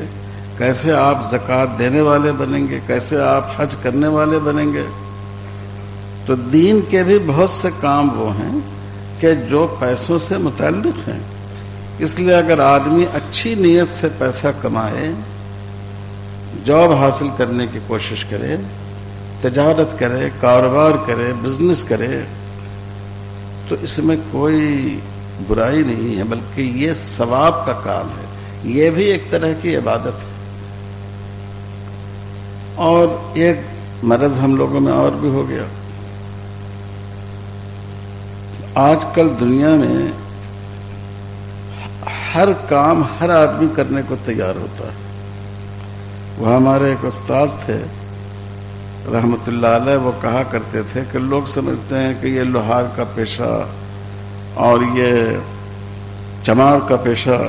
کیسے آپ زکوٰۃ دینے والے بنیں گے، کیسے آپ حج کرنے والے بنیں گے۔ تو دین کے بھی بہت سے کام وہ ہیں کہ جو پیسوں سے متعلق ہیں، اس لیے اگر آدمی اچھی نیت سے پیسہ کمائے، جاب حاصل کرنے کی کوشش کرے، تجارت کرے، کاروبار کرے، بزنس کرے، تو اس میں کوئی برائی نہیں ہے، بلکہ یہ ثواب کا کام ہے، یہ بھی ایک طرح کی عبادت ہے۔ اور ایک مرض ہم لوگوں میں اور بھی ہو گیا، آج کل دنیا میں ہر کام ہر آدمی کرنے کو تیار ہوتا ہے۔ وہ ہمارے ایک استاد تھے رحمت اللہ علیہ، وہ کہا کرتے تھے کہ لوگ سمجھتے ہیں کہ یہ لوہار کا پیشہ اور یہ چمار کا پیشہ،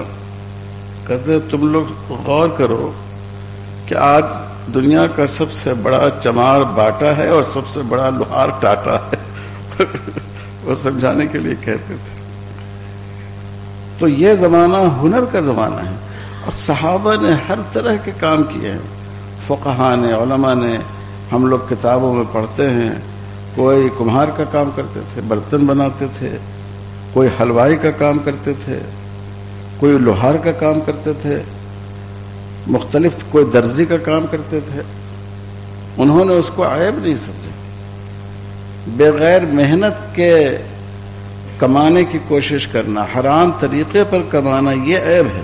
کہتے تم لوگ غور کرو کہ آج دنیا کا سب سے بڑا چمار باٹا ہے اور سب سے بڑا لوہار ٹاٹا ہے۔ وہ سمجھانے کے لیے کہتے تھے۔ تو یہ زمانہ ہنر کا زمانہ ہے، اور صحابہ نے ہر طرح کے کام کیے ہیں، فقہاء نے، علماء نے، ہم لوگ کتابوں میں پڑھتے ہیں، کوئی کمہار کا کام کرتے تھے، برتن بناتے تھے، کوئی حلوائی کا کام کرتے تھے، کوئی لوہار کا کام کرتے تھے، مختلف کوئی درزی کا کام کرتے تھے۔ انہوں نے اس کو عیب نہیں سمجھا۔ بغیر محنت کے کمانے کی کوشش کرنا، حرام طریقے پر کمانا، یہ عیب ہے۔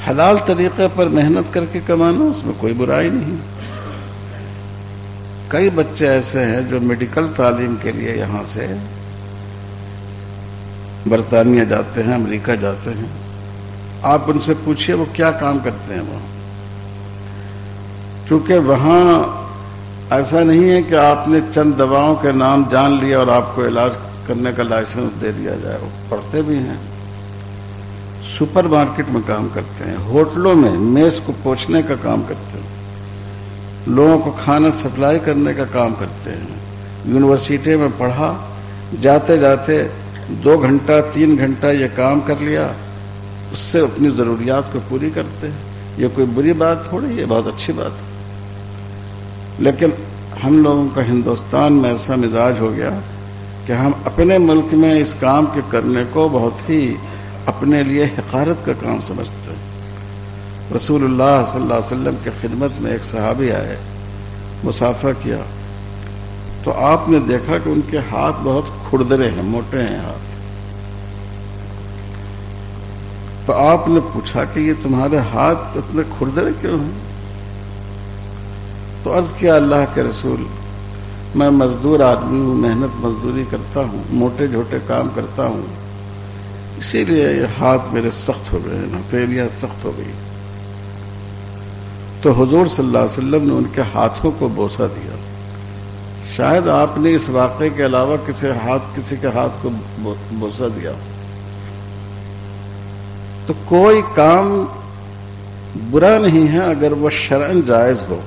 حلال طریقے پر محنت کر کے کمانا، اس میں کوئی برائی نہیں۔ کئی بچے ایسے ہیں جو میڈیکل تعلیم کے لیے یہاں سے برطانیہ جاتے ہیں، امریکہ جاتے ہیں، آپ ان سے پوچھئے وہ کیا کام کرتے ہیں وہاں، چونکہ وہاں ایسا نہیں ہے کہ آپ نے چند دواؤں کے نام جان لیا اور آپ کو علاج کرنے کا لائسنس دے دیا جائے۔ وہ پڑھتے بھی ہیں، سپر مارکیٹ میں کام کرتے ہیں، ہوٹلوں میں میز کو پوچھنے کا کام کرتے ہیں، لوگوں کو کھانا سپلائی کرنے کا کام کرتے ہیں۔ یونیورسٹی میں پڑھا، جاتے جاتے 2 گھنٹہ 3 گھنٹہ یہ کام کر لیا، اس سے اپنی ضروریات کو پوری کرتے ہیں۔ یہ کوئی بری بات تھوڑی، یہ بہت اچھی بات ہے۔ لیکن ہم لوگوں کا ہندوستان میں ایسا مزاج ہو گیا کہ ہم اپنے ملک میں اس کام کے کرنے کو بہت ہی اپنے لیے حقارت کا کام سمجھتے ہیں۔ رسول اللہ صلی اللہ علیہ وسلم کی خدمت میں ایک صحابی آئے، مسافہ کیا، تو آپ نے دیکھا کہ ان کے ہاتھ بہت کھردرے ہیں، موٹے ہیں ہاتھ۔ تو آپ نے پوچھا کہ یہ تمہارے ہاتھ اتنے کھردرے کیوں ہیں؟ تو عرض کیا، اللہ کے رسول، میں مزدور آدمی ہوں، محنت مزدوری کرتا ہوں، موٹے جھوٹے کام کرتا ہوں، اسی لیے یہ ہاتھ میرے سخت ہو گئے، ہتھیلیاں سخت ہو گئی۔ تو حضور صلی اللہ علیہ وسلم نے ان کے ہاتھوں کو بوسہ دیا۔ شاید آپ نے اس واقعے کے علاوہ کسی کے ہاتھ کو بوسہ دیا تو کوئی کام برا نہیں ہے اگر وہ شرعاً جائز ہو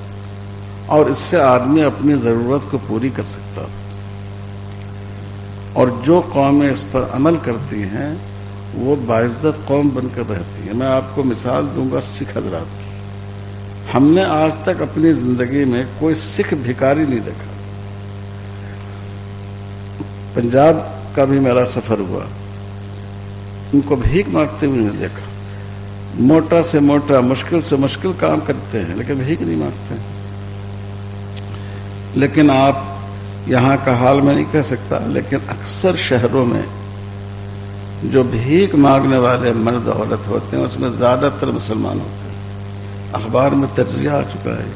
اور اس سے آدمی اپنی ضرورت کو پوری کر سکتا، اور جو قومیں اس پر عمل کرتی ہیں وہ باعزت قوم بن کر رہتی ہیں۔ میں آپ کو مثال دوں گا سکھ حضرات کی۔ ہم نے آج تک اپنی زندگی میں کوئی سکھ بھکاری نہیں دیکھا۔ پنجاب کا بھی میرا سفر ہوا، ان کو بھیک مانگتے ہوئے نہیں دیکھا۔ موٹا سے موٹا، مشکل سے مشکل کام کرتے ہیں لیکن بھیک نہیں مانگتے ہیں۔ لیکن آپ یہاں کا حال میں نہیں کہہ سکتا، لیکن اکثر شہروں میں جو بھیک مانگنے والے مرد عورت ہوتے ہیں اس میں زیادہ تر مسلمان ہوتے ہیں۔ اخبار میں تجزیہ آ چکا ہے۔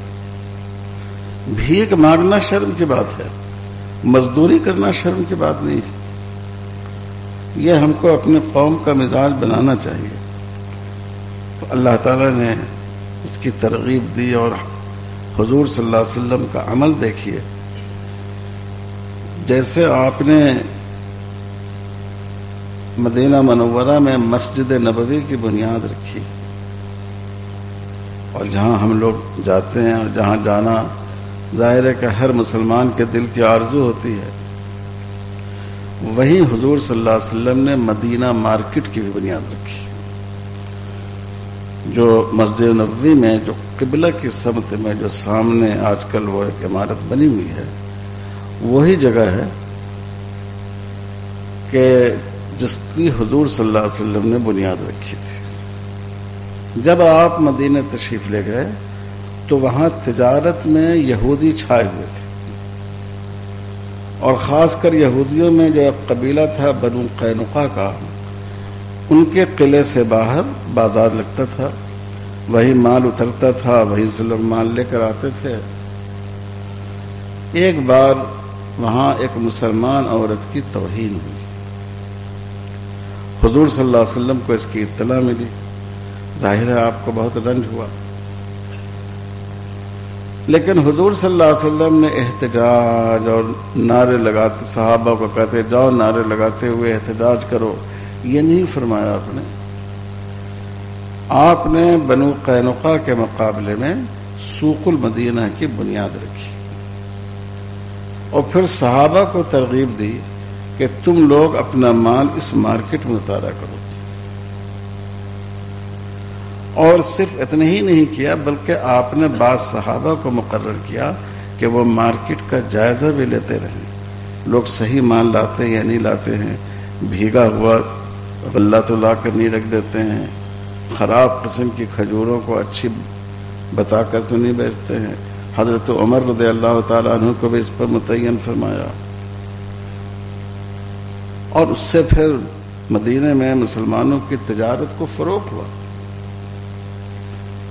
بھیک مانگنا شرم کی بات ہے، مزدوری کرنا شرم کی بات نہیں ہے۔ یہ ہم کو اپنے قوم کا مزاج بنانا چاہیے۔ تو اللہ تعالیٰ نے اس کی ترغیب دی، اور حضور صلی اللہ علیہ وسلم کا عمل دیکھیے۔ جیسے آپ نے مدینہ منورہ میں مسجد نبوی کی بنیاد رکھی، اور جہاں ہم لوگ جاتے ہیں اور جہاں جانا ظاہر ہے کہ ہر مسلمان کے دل کی آرزو ہوتی ہے، وہی حضور صلی اللہ علیہ وسلم نے مدینہ مارکیٹ کی بھی بنیاد رکھی، جو مسجد نبوی میں جو قبلہ کی سمت میں جو سامنے آج کل وہ ایک عمارت بنی ہوئی ہے، وہی جگہ ہے کہ جس کی حضور صلی اللہ علیہ وسلم نے بنیاد رکھی تھی۔ جب آپ مدینہ تشریف لے گئے تو وہاں تجارت میں یہودی چھائے ہوئے تھے، اور خاص کر یہودیوں میں جو ایک قبیلہ تھا بنو قینقاع کا، ان کے قلعے سے باہر بازار لگتا تھا، وہی مال اترتا تھا، وہی سے لوگ مال لے کر آتے تھے۔ ایک بار وہاں ایک مسلمان عورت کی توہین ہوئی، حضور صلی اللہ علیہ وسلم کو اس کی اطلاع ملی، ظاہر ہے آپ کو بہت رنج ہوا، لیکن حضور صلی اللہ علیہ وسلم نے احتجاج اور نعرے لگاتے، صحابہ کو کہتے جاؤ نعرے لگاتے ہوئے احتجاج کرو، یہ نہیں فرمایا آپ نے بنو قینقاع کے مقابلے میں سوق المدینہ کی بنیاد رکھی، اور پھر صحابہ کو ترغیب دی کہ تم لوگ اپنا مال اس مارکیٹ میں اتارا کرو، اور صرف اتنا ہی نہیں کیا بلکہ آپ نے بعض صحابہ کو مقرر کیا کہ وہ مارکیٹ کا جائزہ بھی لیتے رہیں، لوگ صحیح مال لاتے یا نہیں لاتے ہیں، بھیگا ہوا غلہ تو لا کر نہیں رکھ دیتے ہیں، خراب قسم کی کھجوروں کو اچھی بتا کر تو نہیں بیچتے ہیں۔ حضرت عمر رضی اللہ تعالیٰ عنہ کو بھی اس پر متعین فرمایا، اور اس سے پھر مدینے میں مسلمانوں کی تجارت کو فروغ ہوا۔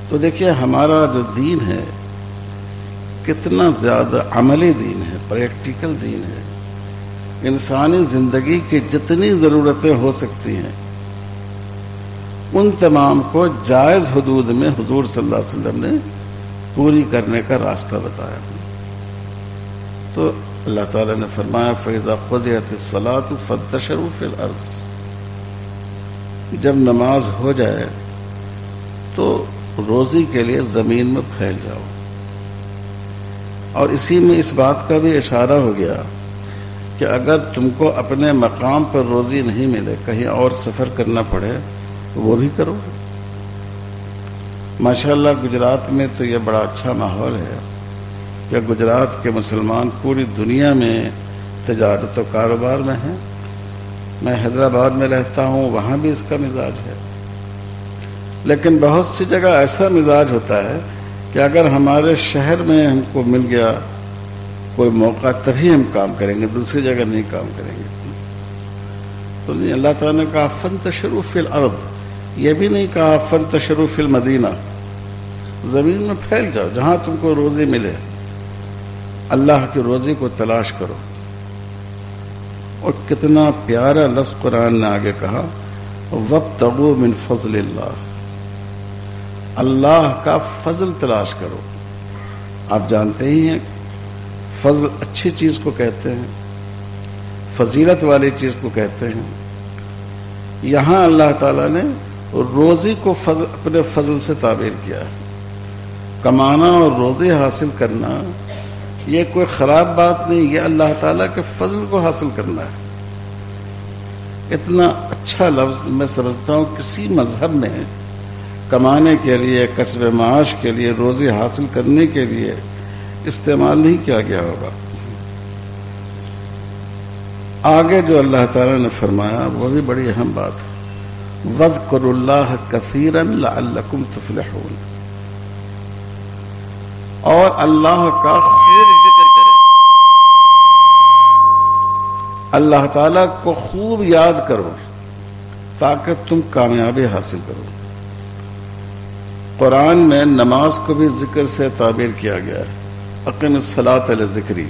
تو دیکھیے ہمارا جو دین ہے کتنا زیادہ عملی دین ہے، پریکٹیکل دین ہے۔ انسانی زندگی کی جتنی ضرورتیں ہو سکتی ہیں ان تمام کو جائز حدود میں حضور صلی اللہ علیہ وسلم نے پوری کرنے کا راستہ بتایا۔ تو اللہ تعالیٰ نے فرمایا فَإِذَا قُضِيَتِ الصَّلَاةُ فَانتَشِرُوا فِي الْأَرْضِ، جب نماز ہو جائے تو روزی کے لیے زمین میں پھیل جاؤ۔ اور اسی میں اس بات کا بھی اشارہ ہو گیا کہ اگر تم کو اپنے مقام پر روزی نہیں ملے، کہیں اور سفر کرنا پڑے تو وہ بھی کرو۔ ماشاءاللہ گجرات میں تو یہ بڑا اچھا ماحول ہے کہ گجرات کے مسلمان پوری دنیا میں تجارت و کاروبار میں ہیں. میں حیدرآباد میں رہتا ہوں، وہاں بھی اس کا مزاج ہے. لیکن بہت سی جگہ ایسا مزاج ہوتا ہے کہ اگر ہمارے شہر میں ہم کو مل گیا کوئی موقع تبھی ہم کام کریں گے، دوسری جگہ نہیں کام کریں گے. تو نہیں، اللہ تعالیٰ نے کہا فانتشروا فی الارض، یہ بھی نہیں کہا فانتشروا فی المدینہ. زمین میں پھیل جاؤ، جہاں تم کو روزی ملے اللہ کی روزی کو تلاش کرو. اور کتنا پیارا لفظ قرآن نے آگے کہا وابتغوا من فضل اللہ، اللہ کا فضل تلاش کرو. آپ جانتے ہی ہیں فضل اچھی چیز کو کہتے ہیں، فضیلت والی چیز کو کہتے ہیں. یہاں اللہ تعالیٰ نے روزی کو اپنے فضل سے تعبیر کیا ہے. کمانا اور روزی حاصل کرنا یہ کوئی خراب بات نہیں، یہ اللہ تعالیٰ کے فضل کو حاصل کرنا ہے. اتنا اچھا لفظ میں سمجھتا ہوں کسی مذہب میں کمانے کے لیے، کسب معاش کے لیے، روزی حاصل کرنے کے لیے استعمال نہیں کیا گیا ہوگا. آگے جو اللہ تعالیٰ نے فرمایا وہ بھی بڑی اہم بات ہے. وَاذْكُرُوا اللَّهَ كَثِيرًا لَعَلَّكُمْ تُفْلِحُونَ، اور اللہ کا خوب ذکر کرے، اللہ تعالیٰ کو خوب یاد کرو تاکہ تم کامیابی حاصل کرو. قرآن میں نماز کو بھی ذکر سے تعبیر کیا گیا ہے. اقم الصلاۃ لذکری،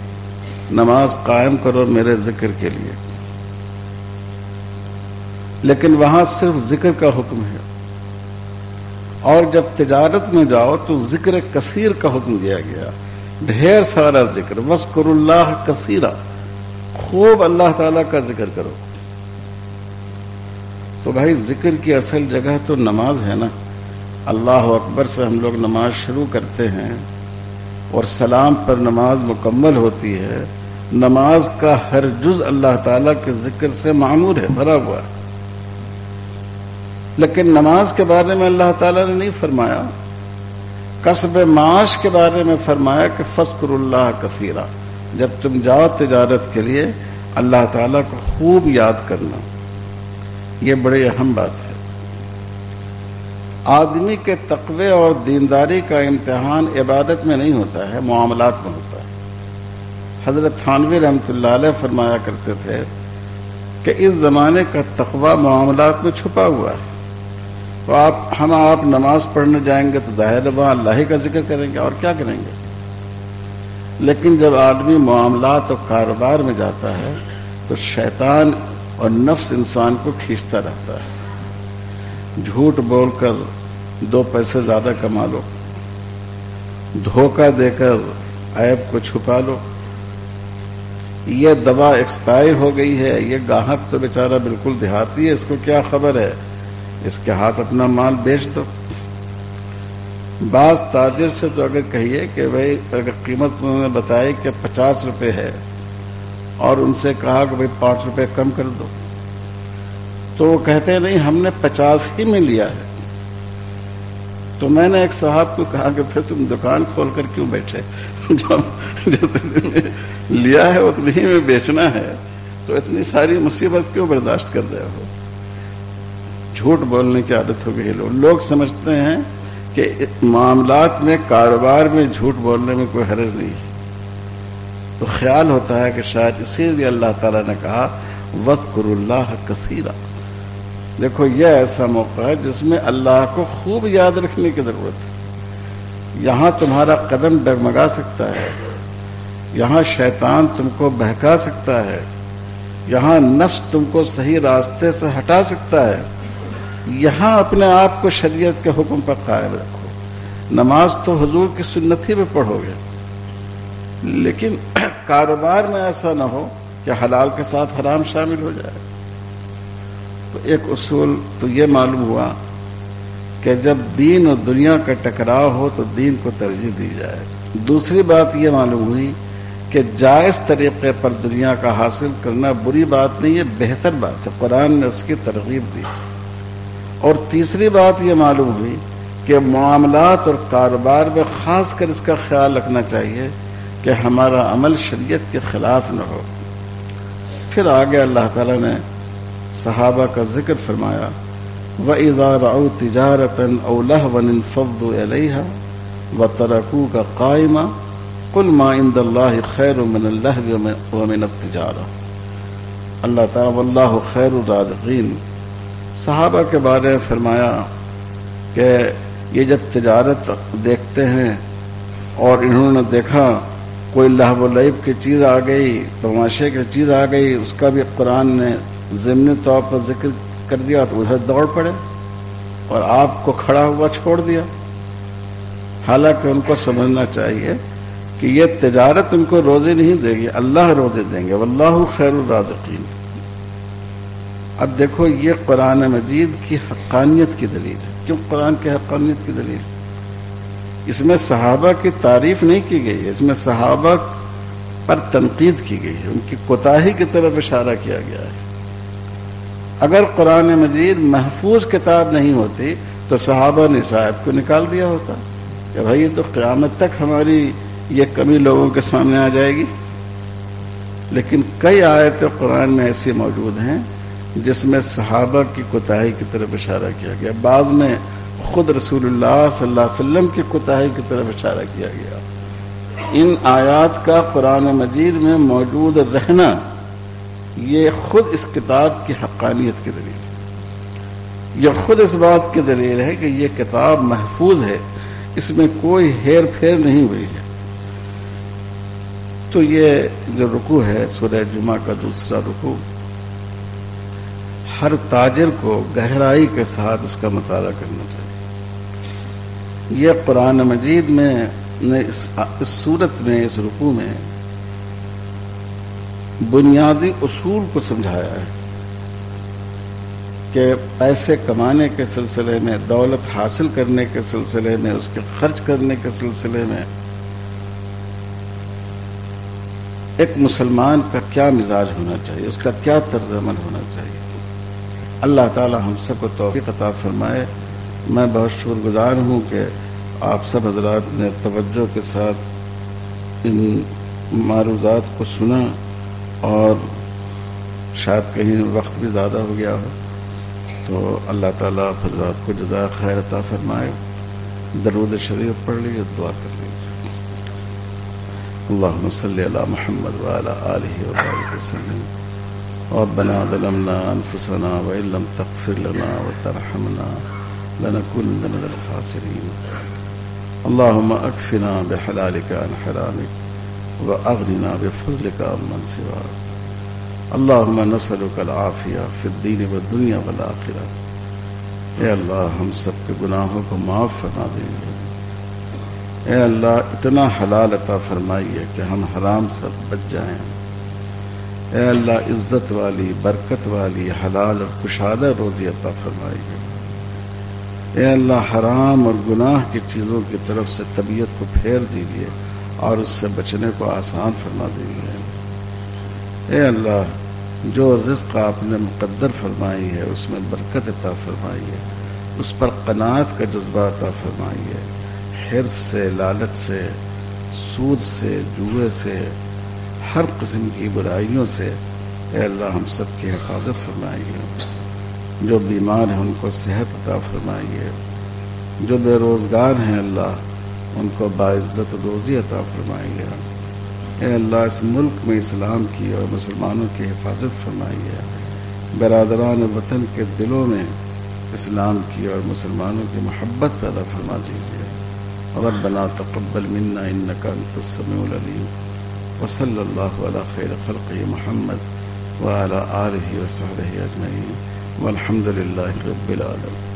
نماز قائم کرو میرے ذکر کے لیے. لیکن وہاں صرف ذکر کا حکم ہے، اور جب تجارت میں جاؤ تو ذکر کثیر کا حکم دیا گیا، ڈھیر سارا ذکر. وَاذْكُرُوا اللَّهَ كَثِيرًا، خوب اللہ تعالیٰ کا ذکر کرو. تو بھائی ذکر کی اصل جگہ تو نماز ہے نا. اللہ اکبر سے ہم لوگ نماز شروع کرتے ہیں اور سلام پر نماز مکمل ہوتی ہے. نماز کا ہر جز اللہ تعالیٰ کے ذکر سے معمور ہے، بھرا ہوا ہے. لیکن نماز کے بارے میں اللہ تعالیٰ نے نہیں فرمایا. کسب معاش کے بارے میں فرمایا کہ فاذکروا اللہ کثیرا، جب تم جاؤ تجارت کے لیے اللہ تعالیٰ کو خوب یاد کرنا. یہ بڑی اہم بات ہے. آدمی کے تقوی اور دینداری کا امتحان عبادت میں نہیں ہوتا ہے، معاملات میں ہوتا ہے. حضرت تھانوی رحمۃ اللہ علیہ فرمایا کرتے تھے کہ اس زمانے کا تقوی معاملات میں چھپا ہوا ہے. تو آپ نماز پڑھنے جائیں گے تو ظاہر وہاں اللہ ہی کا ذکر کریں گے، اور کیا کریں گے. لیکن جب آدمی معاملات اور کاروبار میں جاتا ہے تو شیطان اور نفس انسان کو کھینچتا رہتا ہے. جھوٹ بول کر 2 پیسے زیادہ کما لو، دھوکہ دے کر عیب کو چھپا لو. یہ دوا ایکسپائر ہو گئی ہے، یہ گاہک تو بیچارہ بالکل دیہاتی ہے، اس کو کیا خبر ہے، اس کے ہاتھ اپنا مال بیچ دو. بعض تاجر سے تو اگر کہیے کہ بھائی اگر قیمت انہوں نے بتائی کہ 50 روپے ہے اور ان سے کہا کہ بھائی 5 روپے کم کر دو، تو وہ کہتے ہیں نہیں ہم نے 50 ہی میں لیا ہے. تو میں نے ایک صاحب کو کہا کہ پھر تم دکان کھول کر کیوں بیٹھے، جو تم نے لیا ہے اتنی ہی میں بیچنا ہے، تو اتنی ساری مصیبت کیوں برداشت کر رہے ہو. جھوٹ بولنے کی عادت ہو گئی. لوگ سمجھتے ہیں کہ معاملات میں، کاروبار میں جھوٹ بولنے میں کوئی حرج نہیں ہے. تو خیال ہوتا ہے کہ شاید اسی لیے اللہ تعالیٰ نے کہا وَاذْكُرُوا اللَّهَ كَثِيرًا. دیکھو یہ ایسا موقع ہے جس میں اللہ کو خوب یاد رکھنے کی ضرورت ہے. یہاں تمہارا قدم ڈگمگا سکتا ہے، یہاں شیطان تم کو بہکا سکتا ہے، یہاں نفس تم کو صحیح راستے سے ہٹا سکتا ہے. یہاں اپنے آپ کو شریعت کے حکم پر قائم رکھو. نماز تو حضور کی سنت ہی میں پڑھو گے، لیکن کاروبار میں ایسا نہ ہو کہ حلال کے ساتھ حرام شامل ہو جائے. تو ایک اصول تو یہ معلوم ہوا کہ جب دین اور دنیا کا ٹکراؤ ہو تو دین کو ترجیح دی جائے. دوسری بات یہ معلوم ہوئی کہ جائز طریقے پر دنیا کا حاصل کرنا بری بات نہیں ہے، بہتر بات ہے، قرآن نے اس کی ترغیب دی. اور تیسری بات یہ معلوم ہوئی کہ معاملات اور کاروبار میں خاص کر اس کا خیال رکھنا چاہیے کہ ہمارا عمل شریعت کے خلاف نہ ہو۔ پھر آگے اللہ تعالیٰ نے صحابہ کا ذکر فرمایا، وَإِذَا رَأَوْا تِجَارَةً أَوْ لَهْوًا انفَضُّوا إِلَيْهَا وَتَرَكُوكَ قَائِمًا قُلْ مَا عِندَ اللَّهِ خَيْرٌ مِنَ اللَّهْوِ وَمِنَ التِّجَارَةِ۔ اللہ تعالیٰ واللہ خیر الرازقین، صحابہ کے بارے میں فرمایا کہ یہ جب تجارت دیکھتے ہیں اور انہوں نے دیکھا کوئی لہو و لعب کی چیز آ گئی، تماشے کی چیز آ گئی، اس کا بھی قرآن نے ضمنی طور پر ذکر کر دیا تو ادھر دوڑ پڑے اور آپ کو کھڑا ہوا چھوڑ دیا۔ حالانکہ ان کو سمجھنا چاہیے کہ یہ تجارت ان کو روزی نہیں دے گی، اللہ روزی دیں گے، واللہ خیر الرازقین۔ اب دیکھو یہ قرآن مجید کی حقانیت کی دلیل ہے۔ کیوں قرآن کی حقانیت کی دلیل؟ اس میں صحابہ کی تعریف نہیں کی گئی ہے، اس میں صحابہ پر تنقید کی گئی ہے، ان کی کوتاہی کی طرف اشارہ کیا گیا ہے۔ اگر قرآن مجید محفوظ کتاب نہیں ہوتی تو صحابہ نے اس آیت کو نکال دیا ہوتا کہ بھائی یہ تو قیامت تک ہماری یہ کمی لوگوں کے سامنے آ جائے گی۔ لیکن کئی آیتیں قرآن میں ایسی موجود ہیں جس میں صحابہ کی کوتاہی کی طرف اشارہ کیا گیا، بعض میں خود رسول اللہ صلی اللہ علیہ وسلم کی کوتاہی کی طرف اشارہ کیا گیا۔ ان آیات کا قرآن مجید میں موجود رہنا یہ خود اس کتاب کی حقانیت کی دلیل ہے، یہ خود اس بات کی دلیل ہے کہ یہ کتاب محفوظ ہے، اس میں کوئی ہیر پھیر نہیں ہوئی ہے۔ تو یہ جو رکوع ہے سورہ جمعہ کا دوسرا رکوع، ہر تاجر کو گہرائی کے ساتھ اس کا مطالعہ کرنا چاہیے۔ یہ قرآن مجید میں نے اس صورت میں، اس رکوع میں بنیادی اصول کو سمجھایا ہے کہ پیسے کمانے کے سلسلے میں، دولت حاصل کرنے کے سلسلے میں، اس کے خرچ کرنے کے سلسلے میں ایک مسلمان کا کیا مزاج ہونا چاہیے، اس کا کیا طرز عمل ہونا چاہیے۔ اللہ تعالی ہم سب کو توفیق عطا فرمائے۔ میں بہت شکر گزار ہوں کہ آپ سب حضرات نے توجہ کے ساتھ ان معروضات کو سنا، اور شاید کہیں وقت بھی زیادہ ہو گیا ہو تو اللہ تعالیٰ آپ حضرات کو جزائے خیر عطا فرمائے۔ درود شریف پڑھ لیجیے، دعا کر لیجیے۔ اللہم صلی علی محمد وعلی آلہ وصحبہ وسلم۔ ربنا ظلمنا انفسنا وان لم تغفر لنا وترحمنا لنكونن من الخاسرين۔ اللهم اكفنا بحلالك عن حرامك واغننا بفضلك عمن سواك۔ اللهم نسألك العافية في الدين والدنيا والآخرة۔ اے اللہ ہم سب کے گناہوں کو معاف فرما دیجیے۔ اے اللہ اتنا حلال عطا فرمائیے کہ ہم حرام سے بچ جائیں۔ اے اللہ عزت والی، برکت والی، حلال اور کشادہ روزی عطا فرمائیے۔ اے اللہ حرام اور گناہ کی چیزوں کی طرف سے طبیعت کو پھیر دیجیے اور اس سے بچنے کو آسان فرما دیجیے۔ اے اللہ جو رزق آپ نے مقدر فرمائی ہے اس میں برکت عطا فرمائیے، اس پر قناعت کا جذبہ عطا فرمائیے، حرص سے، لالچ سے، سود سے، جوئے سے، ہر قسم کی برائیوں سے اے اللہ ہم سب کی حفاظت فرمائیے۔ جو بیمار ہیں ان کو صحت عطا فرمائیے، جو بے روزگار ہیں اللہ ان کو باعزت روزی عطا فرمائیے۔ اے اللہ اس ملک میں اسلام کی اور مسلمانوں کی حفاظت فرمائیے، برادران وطن کے دلوں میں اسلام کی اور مسلمانوں کی محبت پیدا فرما دیجیے۔ ربنا تقبل منا انک انت السمیع العلیم، وصلی اللہ علی خیر خلقہ محمد وعلی آلہ وصحبہ اجمعین، والحمد للہ رب العالمین۔